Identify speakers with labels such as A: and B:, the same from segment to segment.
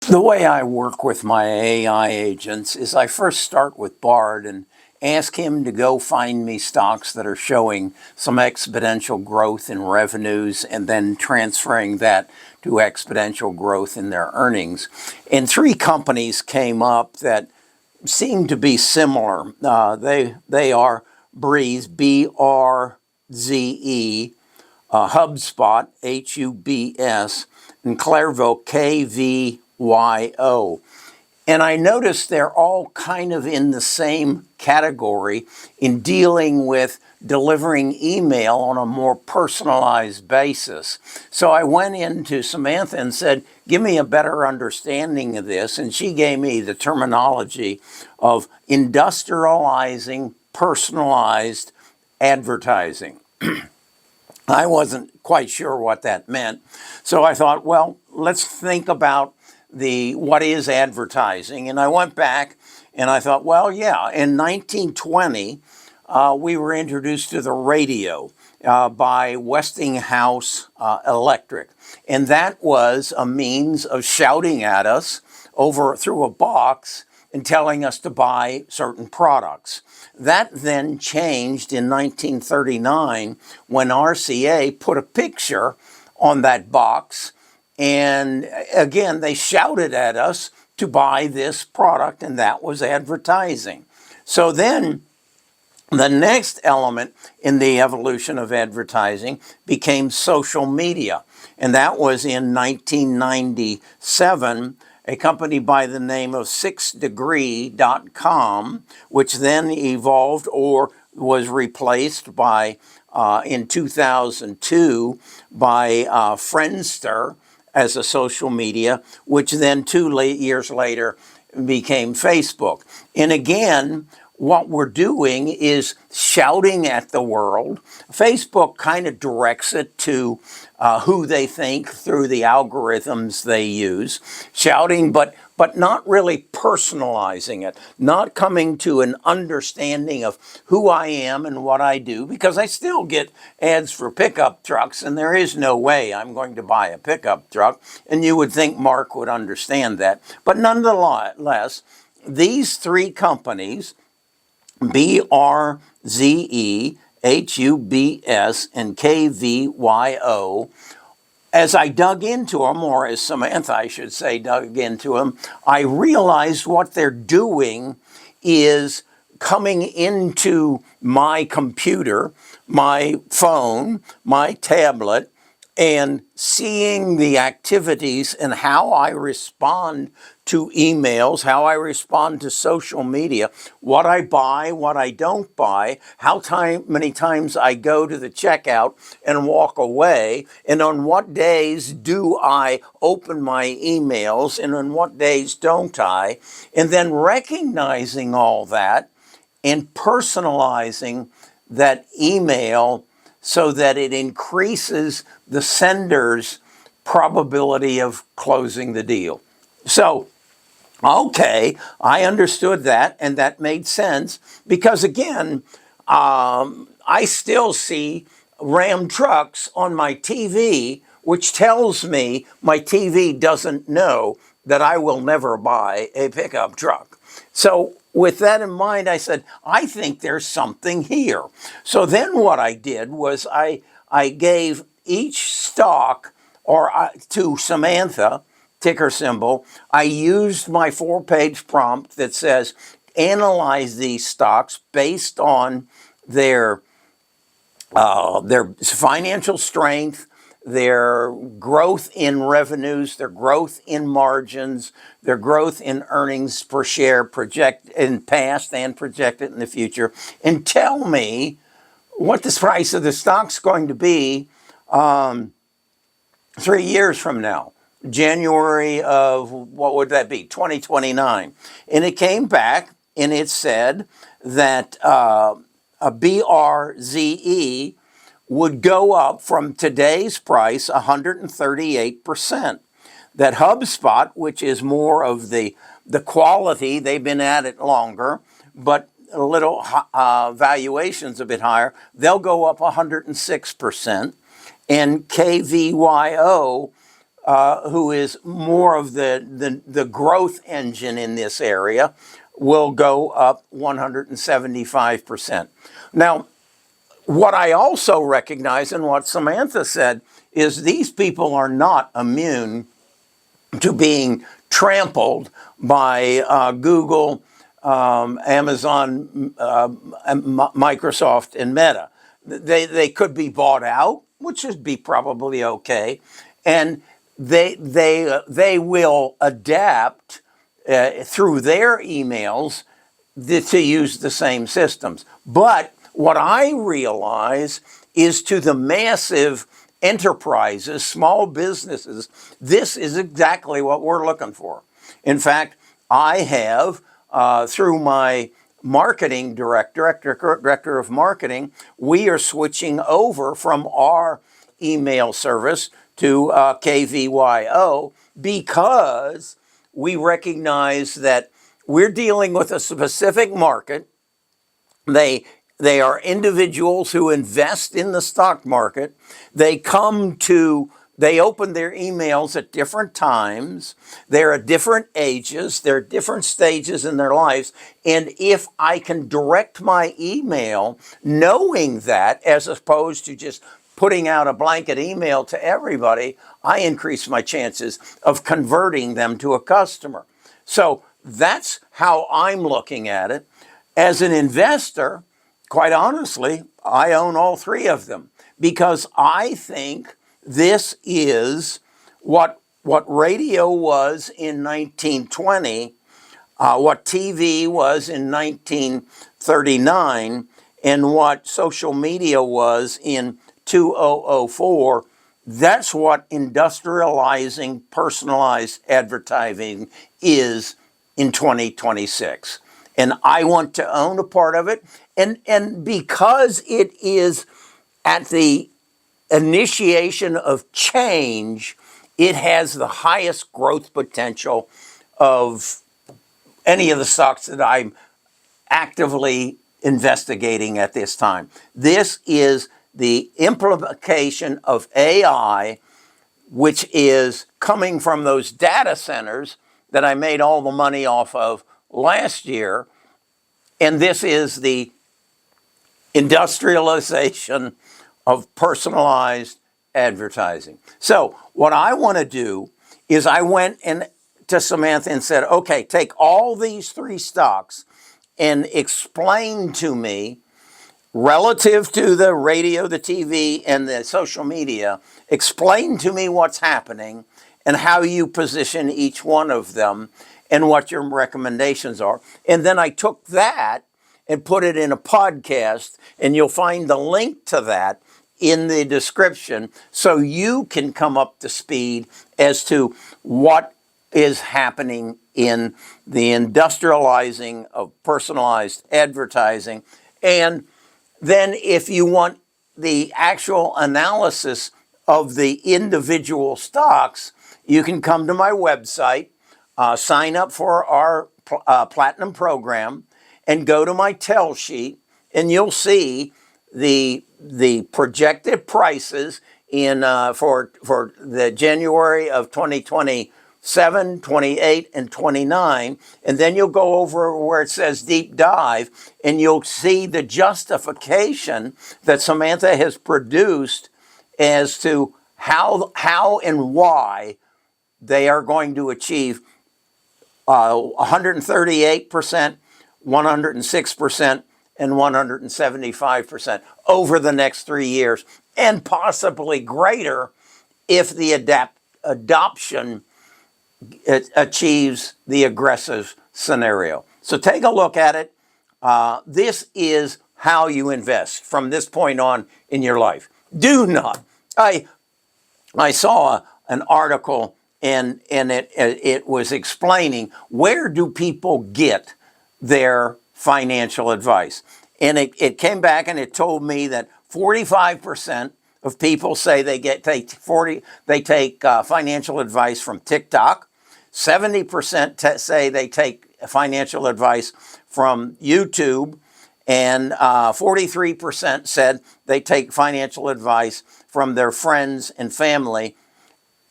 A: The way I work with my AI agents is I first start with Bard and ask him to go find me stocks that are showing some exponential growth in revenues and then transferring that to exponential growth in their earnings. And three companies came up that seem to be similar. They are Breeze, BRZE, HubSpot, HUBS, and Clairvaux, KVYO. And I noticed they're all kind of in the same category in dealing with delivering email on a more personalized basis. So I went into Samantha and said, give me a better understanding of this. And she gave me the terminology of industrializing personalized advertising. I wasn't quite sure what that meant. So I thought, well, let's think about what is advertising. And I went back and I thought, well, yeah, in 1920, we were introduced to the radio by Westinghouse Electric. And that was a means of shouting at us through a box and telling us to buy certain products. That then changed in 1939 when RCA put a picture on that box. And again, they shouted at us to buy this product, and that was advertising. So then the next element in the evolution of advertising became social media. And that was in 1997. A company by the name of 6degree.com, which then evolved or was replaced by, in 2002, by Friendster as a social media, which then 2 years later became Facebook. And again, what we're doing is shouting at the world. Facebook kind of directs it to who they think through the algorithms they use, shouting, but not really personalizing it, not coming to an understanding of who I am and what I do, because I still get ads for pickup trucks, and there is no way I'm going to buy a pickup truck, and you would think Mark would understand that. But nonetheless, these three companies, BRZE, HUBS, and KVYO, as I dug into them, or as Samantha, I should say, dug into them, I realized what they're doing is coming into my computer, my phone, my tablet, and seeing the activities and how I respond to emails, how I respond to social media, what I buy, what I don't buy, many times I go to the checkout and walk away, and on what days do I open my emails and on what days don't I, and then recognizing all that and personalizing that email so that it increases the sender's probability of closing the deal. So, okay, I understood that, and that made sense because, again, I still see Ram trucks on my TV, which tells me my TV doesn't know that I will never buy a pickup truck. So with that in mind, I said, I think there's something here. So then what I did was I gave each stock to Samantha, ticker symbol. I used my 4-page prompt that says, analyze these stocks based on their financial strength, their growth in revenues, their growth in margins, their growth in earnings per share project in past and projected in the future, and tell me what the price of the stock's going to be 3 years from now. January of, what would that be, 2029. And it came back and it said that a BRZE would go up from today's price 138%. That HubSpot, which is more of the quality, they've been at it longer, but a little valuations a bit higher, they'll go up 106%. And KVYO who is more of the growth engine in this area, will go up 175%. Now, what I also recognize and what Samantha said is these people are not immune to being trampled by Google, Amazon, Microsoft, and Meta. They could be bought out, which would be probably okay, and they will adapt through their emails to use the same systems. But what I realize is to the massive enterprises, small businesses, this is exactly what we're looking for. In fact, I have, through my marketing director of marketing, we are switching over from our email service to KVYO because we recognize that we're dealing with a specific market. They are individuals who invest in the stock market. They open their emails at different times. They're at different ages. They're at different stages in their lives. And if I can direct my email knowing that, as opposed to just putting out a blanket email to everybody, I increase my chances of converting them to a customer. So that's how I'm looking at it. As an investor, quite honestly, I own all three of them because I think this is what radio was in 1920, what TV was in 1939, and what social media was in 2004. That's what industrializing personalized advertising is in 2026. And I want to own a part of it. And because it is at the initiation of change, it has the highest growth potential of any of the stocks that I'm actively investigating at this time. This is the implication of AI, which is coming from those data centers that I made all the money off of last year. And this is the industrialization of personalized advertising. So what I want to do is I went to Samantha and said, okay, take all these three stocks and explain to me relative to the radio, the TV, and the social media, explain to me what's happening and how you position each one of them and what your recommendations are. And then I took that and put it in a podcast, and you'll find the link to that in the description so you can come up to speed as to what is happening in the industrializing of personalized advertising. And then if you want the actual analysis of the individual stocks, you can come to my website, sign up for our Platinum program, and go to my tell sheet, and you'll see the projected prices in for the January of 2027, 28, and 29, and then you'll go over where it says deep dive, and you'll see the justification that Samantha has produced as to how and why they are going to achieve 138%, 106%, and 175% over the next 3 years, and possibly greater if the adoption achieves the aggressive scenario. So take a look at it. This is how you invest from this point on in your life. Do not. I saw an article and it was explaining where do people get their financial advice. And it came back and it told me that 45% of people say they take financial advice from TikTok. 70% say they take financial advice from YouTube, and 43% said they take financial advice from their friends and family.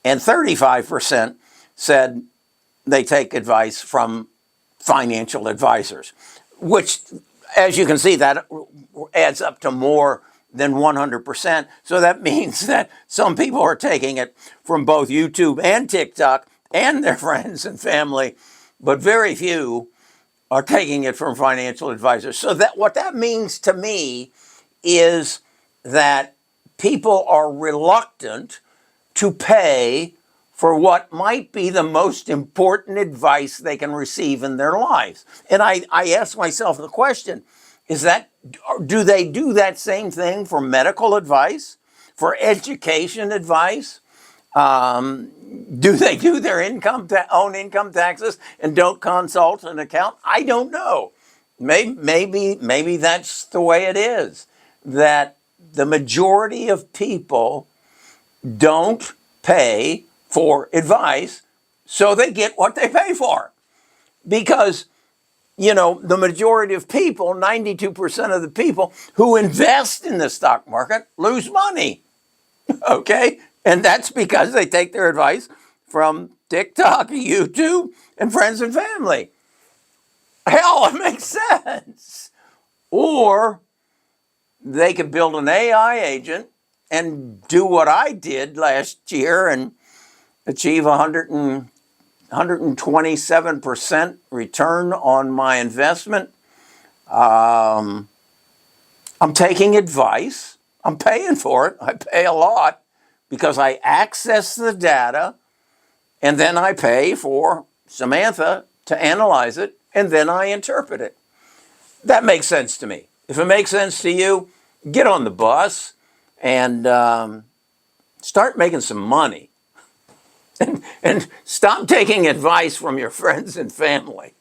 A: and 35% said they take advice from financial advisors, which, as you can see, that adds up to more than 100%. So that means that some people are taking it from both YouTube and TikTok and their friends and family, but very few are taking it from financial advisors. So that what that means to me is that people are reluctant to pay for what might be the most important advice they can receive in their lives. And I ask myself the question, do they do that same thing for medical advice, for education advice? Do they do their own income taxes and don't consult an account? I don't know. Maybe that's the way it is, that the majority of people don't pay for advice, so they get what they pay for. Because, the majority of people, 92% of the people who invest in the stock market lose money. Okay? And that's because they take their advice from TikTok, YouTube, and friends and family. Hell, it makes sense. Or they could build an AI agent and do what I did last year and achieve 127% return on my investment. I'm taking advice. I'm paying for it. I pay a lot because I access the data, and then I pay for Samantha to analyze it, and then I interpret it. That makes sense to me. If it makes sense to you, get on the bus and start making some money. And stop taking advice from your friends and family.